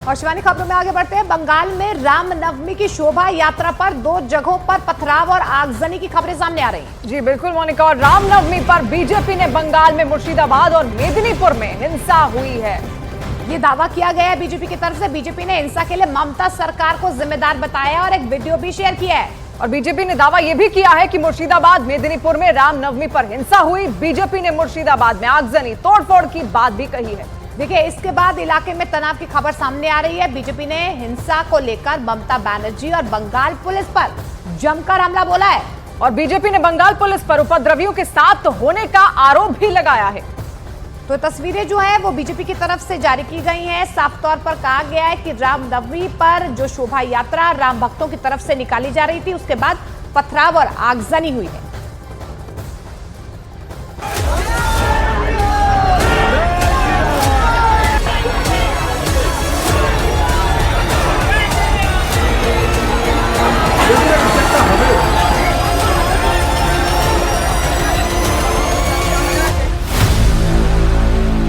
और शिवानी, खबरों में आगे बढ़ते हैं। बंगाल में रामनवमी की शोभा यात्रा पर 2 जगहों पर पथराव और आगजनी की खबरें सामने आ रही हैं। जी बिल्कुल मोनिका, और रामनवमी पर बीजेपी ने बंगाल में मुर्शिदाबाद और मेदिनीपुर में हिंसा हुई है, ये दावा किया गया है बीजेपी की तरफ से। बीजेपी ने हिंसा के लिए ममता सरकार को जिम्मेदार बताया और एक वीडियो भी शेयर किया है। और बीजेपी ने दावा यह भी किया है कि मुर्शिदाबाद मेदिनीपुर में रामनवमी पर हिंसा हुई। बीजेपी ने मुर्शिदाबाद में आगजनी तोड़फोड़ की बात भी कही है। देखिए, इसके बाद इलाके में तनाव की खबर सामने आ रही है। बीजेपी ने हिंसा को लेकर ममता बनर्जी और बंगाल पुलिस पर जमकर हमला बोला है। और बीजेपी ने बंगाल पुलिस पर उपद्रवियों के साथ होने का आरोप भी लगाया है। तो तस्वीरें जो है वो बीजेपी की तरफ से जारी की गई हैं। साफ तौर पर कहा गया है कि रामनवमी पर जो शोभा यात्रा राम भक्तों की तरफ से निकाली जा रही थी, उसके बाद पथराव और आगजनी हुई है।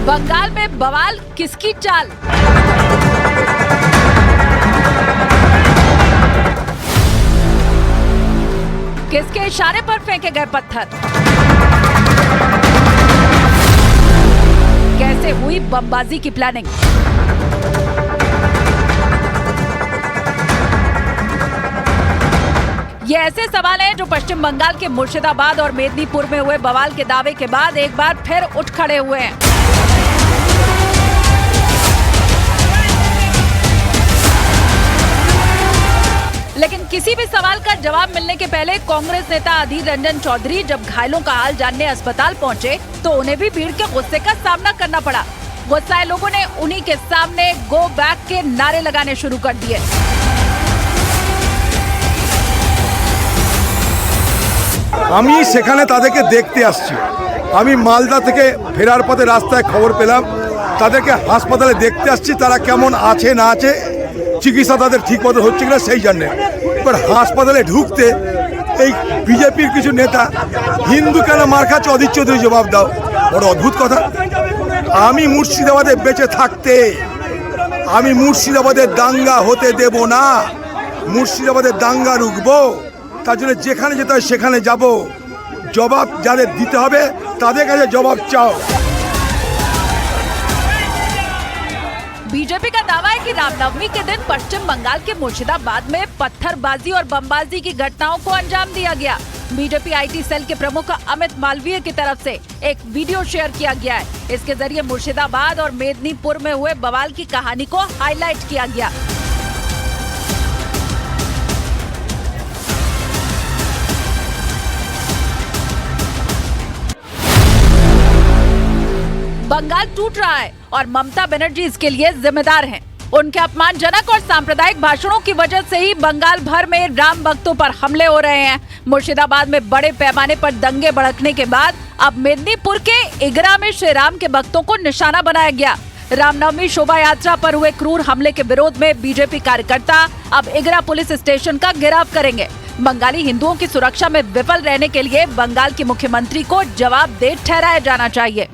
बंगाल में बवाल किसकी चाल? किसके इशारे पर फेंके गए पत्थर? कैसे हुई बमबाजी की प्लानिंग? ये ऐसे सवाल हैं जो पश्चिम बंगाल के मुर्शिदाबाद और मेदिनीपुर में हुए बवाल के दावे के बाद एक बार फिर उठ खड़े हुए हैं। लेकिन किसी भी सवाल का जवाब मिलने के पहले कांग्रेस नेता अधीर रंजन चौधरी जब घायलों का हाल जानने अस्पताल पहुंचे तो उन्हें भी भीड़ के गुस्से का सामना करना पड़ा। गुस्साए लोगों ने उन्हीं के सामने गो बैक के नारे लगाने शुरू कर दिए। আমি সেখানে তাদেরকে দেখতে আসছি। আমি মালদা থেকে ফেরার পথে রাস্তায় খবর পেলাম, তাদেরকে হাসপাতালে দেখতে আসছি, তারা কেমন আছে না আছে, চিকিৎসা তাদের ঠিক মতো হচ্ছে কিনা সেই জন্যে। এবার হাসপাতালে ঢুকতে এই বিজেপির কিছু নেতা হিন্দু কেন মার খাচ্ছে, অধীর চৌধুরী জবাব দাও। বড় অদ্ভুত কথা। আমি মুর্শিদাবাদে বেঁচে থাকতে আমি মুর্শিদাবাদের দাঙ্গা হতে দেব না। মুর্শিদাবাদের দাঙ্গা রুখবো, তার জন্য যেখানে যেতে হয় সেখানে যাব। জবাব যাদের দিতে হবে তাদের কাছে জবাব চাও। बीजेपी का दावा है कि रामनवमी के दिन पश्चिम बंगाल के मुर्शिदाबाद में पत्थरबाजी और बमबाजी की घटनाओं को अंजाम दिया गया। बीजेपी आईटी सेल के प्रमुख अमित मालवीय की तरफ से एक वीडियो शेयर किया गया है। इसके जरिए मुर्शिदाबाद और मेदिनीपुर में हुए बवाल की कहानी को हाईलाइट किया गया। बंगाल टूट रहा है और ममता बनर्जी इसके लिए जिम्मेदार हैं। उनके अपमानजनक और सांप्रदायिक भाषणों की वजह से ही बंगाल भर में राम भक्तों पर हमले हो रहे हैं। मुर्शिदाबाद में बड़े पैमाने पर दंगे भड़कने के बाद अब मेदिनीपुर के इगरा में श्री राम के भक्तों को निशाना बनाया गया। रामनवमी शोभा यात्रा पर हुए क्रूर हमले के विरोध में बीजेपी कार्यकर्ता अब इगरा पुलिस स्टेशन का घेराव करेंगे। बंगाली हिंदुओं की सुरक्षा में विफल रहने के लिए बंगाल के मुख्यमंत्री को जवाबदेह ठहराया जाना चाहिए।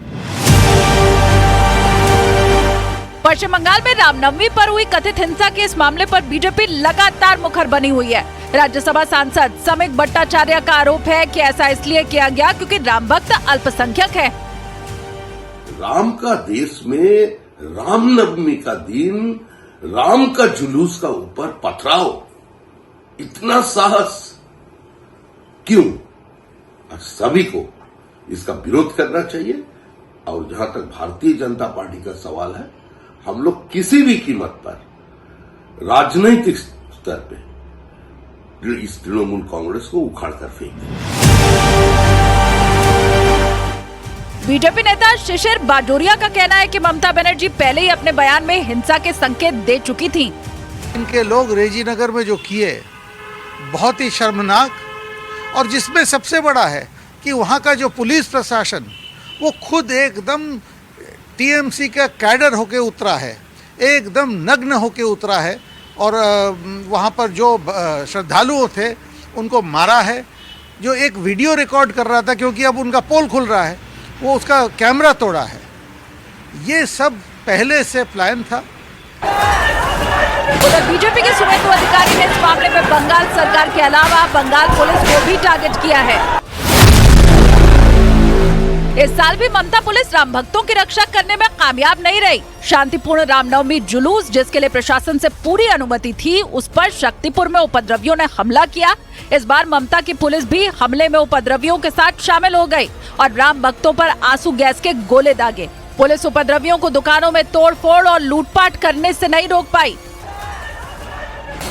पश्चिम बंगाल में रामनवमी पर हुई कथित हिंसा के इस मामले पर बीजेपी लगातार मुखर बनी हुई है। राज्यसभा सांसद समीक भट्टाचार्य का आरोप है कि ऐसा इसलिए किया गया क्योंकि राम भक्त अल्पसंख्यक है। राम का देश में रामनवमी का दिन राम का जुलूस का ऊपर पथराव, इतना साहस क्यों? सभी को इसका विरोध करना चाहिए। और जहां तक भारतीय जनता पार्टी का सवाल है, हम लोग किसी भी कीमत पर राजनीतिक स्तर पे इस तृणमूल कांग्रेस को उखाड़ कर फेंक देंगे। बीजेपी नेता शिशिर बाजोरिया का कहना है कि ममता बनर्जी पहले ही अपने बयान में हिंसा के संकेत दे चुकी थीं। इनके लोग रेजीनगर में जो किए बहुत ही शर्मनाक, और जिसमें सबसे बड़ा है कि वहाँ का जो पुलिस प्रशासन वो खुद एकदम टीएमसी का कैडर होके उतरा है, एकदम नग्न होके उतरा है। और वहाँ पर जो श्रद्धालुओं थे उनको मारा है। जो एक वीडियो रिकॉर्ड कर रहा था, क्योंकि अब उनका पोल खुल रहा है, वो उसका कैमरा तोड़ा है। ये सब पहले से प्लान था। उधर बीजेपी के सुवेंदु अधिकारी ने इस मामले में बंगाल सरकार के अलावा बंगाल पुलिस को भी टारगेट किया है। इस साल भी ममता पुलिस राम भक्तों की रक्षा करने में कामयाब नहीं रही। शांतिपूर्ण रामनवमी जुलूस, जिसके लिए प्रशासन से पूरी अनुमति थी, उस पर शक्तिपुर में उपद्रवियों ने हमला किया। इस बार ममता की पुलिस भी हमले में उपद्रवियों के साथ शामिल हो गई और राम भक्तों पर आंसू गैस के गोले दागे। पुलिस उपद्रवियों को दुकानों में तोड़फोड़ और लूटपाट करने से नहीं रोक पाई।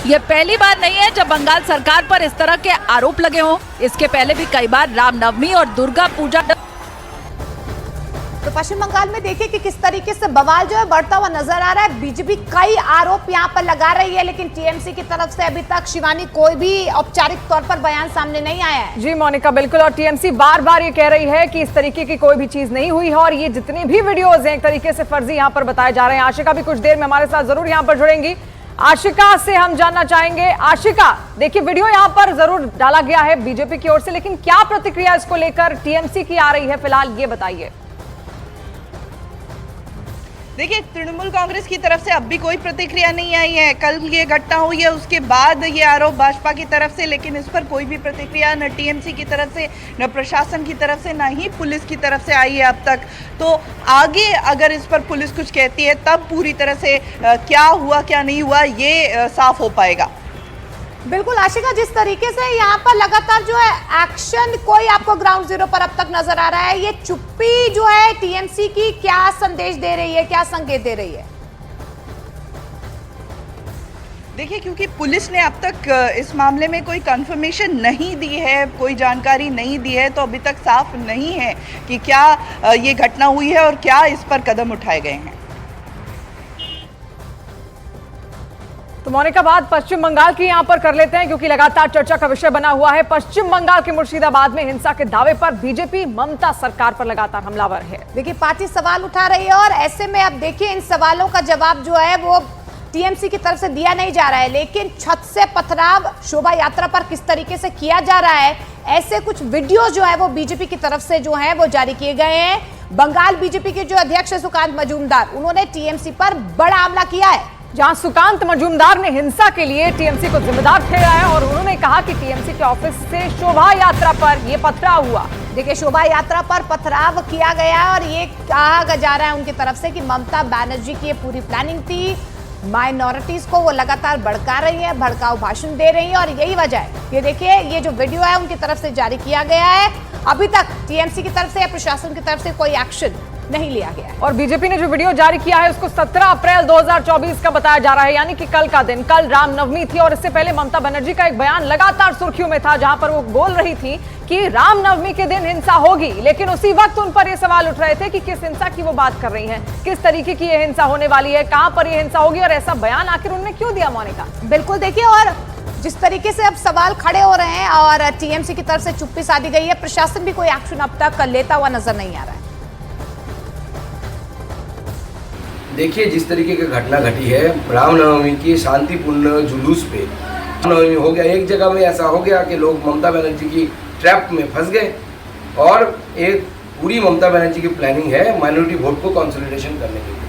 ये पहली बार नहीं है जब बंगाल सरकार पर इस तरह के आरोप लगे हों। इसके पहले भी कई बार रामनवमी और दुर्गा पूजा। तो पश्चिम बंगाल में देखिए कि किस तरीके से बवाल जो है बढ़ता हुआ नजर आ रहा है। बीजेपी कई आरोप यहां पर लगा रही है, लेकिन टीएमसी की तरफ से अभी तक शिवानी कोई भी औपचारिक तौर पर बयान सामने नहीं आया है। जी मोनिका, बिल्कुल। और टीएमसी बार बार ये कह रही है कि इस तरीके की कोई भी चीज नहीं हुई है और ये जितनी भी वीडियोज हैं एक तरीके से फर्जी यहाँ पर बताए जा रहे हैं। आशिका भी कुछ देर में हमारे साथ जरूर यहाँ पर जुड़ेंगी। आशिका से हम जानना चाहेंगे। आशिका, देखिए वीडियो यहाँ पर जरूर डाला गया है बीजेपी की ओर से, लेकिन क्या प्रतिक्रिया इसको लेकर टीएमसी की आ रही है फिलहाल, ये बताइए। देखिए, तृणमूल कांग्रेस की तरफ से अब भी कोई प्रतिक्रिया नहीं आई है। कल ये घटना हुई है, उसके बाद ये आरोप भाजपा की तरफ से, लेकिन इस पर कोई भी प्रतिक्रिया न टीएमसी की तरफ से, न प्रशासन की तरफ से, न ही पुलिस की तरफ से आई है अब तक। तो आगे अगर इस पर पुलिस कुछ कहती है तब पूरी तरह से क्या हुआ क्या नहीं हुआ ये साफ हो पाएगा। बिल्कुल आशिका, जिस तरीके से यहाँ पर लगातार जो है एक्शन कोई आपको ग्राउंड जीरो पर अब तक नजर आ रहा है, ये चुप्पी जो है टीएमसी की क्या संदेश दे रही है, क्या संकेत दे रही है? देखिए, क्योंकि पुलिस ने अब तक इस मामले में कोई कंफर्मेशन नहीं दी है, कोई जानकारी नहीं दी है, तो अभी तक साफ नहीं है कि क्या ये घटना हुई है और क्या इस पर कदम उठाए गए हैं। तो मोनिका, बात पश्चिम बंगाल की यहां पर कर लेते हैं, क्योंकि लगातार चर्चा का विषय बना हुआ है। पश्चिम बंगाल के मुर्शिदाबाद में हिंसा के दावे पर बीजेपी ममता सरकार पर लगातार हमलावर है। देखिए, पार्टी सवाल उठा रही है और ऐसे में अब देखिए इन सवालों का जवाब जो है वो टीएमसी की तरफ से दिया नहीं जा रहा है, लेकिन छत से पथराव शोभा यात्रा पर किस तरीके से किया जा रहा है, ऐसे कुछ वीडियो जो है वो बीजेपी की तरफ से जो है वो जारी किए गए हैं। बंगाल बीजेपी के जो अध्यक्ष है सुकांत मजूमदार, उन्होंने टीएमसी पर बड़ा हमला किया है, जहां सुकांत मजूमदार ने हिंसा के लिए टीएमसी को जिम्मेदार ठहराया और उन्होंने कहा कि टीएमसी के ऑफिस से शोभा यात्रा पर यह पथराव हुआ। देखिए, शोभा यात्रा पर पथराव किया गया और ये कहा जा रहा है उनकी तरफ से कि ममता बनर्जी की ये पूरी प्लानिंग थी। माइनॉरिटीज को वो लगातार भड़का रही है, भड़काऊ भाषण दे रही है और यही वजह है। ये देखिए, ये जो वीडियो है उनकी तरफ से जारी किया गया है। अभी तक टीएमसी की तरफ से या प्रशासन की तरफ से कोई एक्शन नहीं लिया गया है। और बीजेपी ने जो वीडियो जारी किया है उसको 17 अप्रैल 2024 का बताया जा रहा है, यानी कि कल का दिन। कल रामनवमी थी और इससे पहले ममता बनर्जी का एक बयान लगातार सुर्खियों में था, जहां पर वो बोल रही थी कि रामनवमी के दिन हिंसा होगी, लेकिन उसी वक्त उन पर ये सवाल उठ रहे थे कि किस हिंसा की वो बात कर रही हैं, किस तरीके की ये हिंसा होने वाली है, कहां पर ये हिंसा होगी और ऐसा बयान आखिर उन्होंने क्यों दिया मोनिका? बिल्कुल, देखिए, और जिस तरीके से अब सवाल खड़े हो रहे हैं और टीएमसी की तरफ से चुप्पी साधी गई है, प्रशासन भी कोई एक्शन अब तक लेता हुआ नजर नहीं आ रहा है। देखिए, जिस तरीके की घटना घटी है रामनवमी की शांतिपूर्ण जुलूस पे, रामनवमी हो गया, एक जगह में ऐसा हो गया कि लोग ममता बनर्जी की ट्रैप में फंस गए और एक पूरी ममता बनर्जी की प्लानिंग है माइनॉरिटी वोट को कंसोलिडेशन करने के लिए।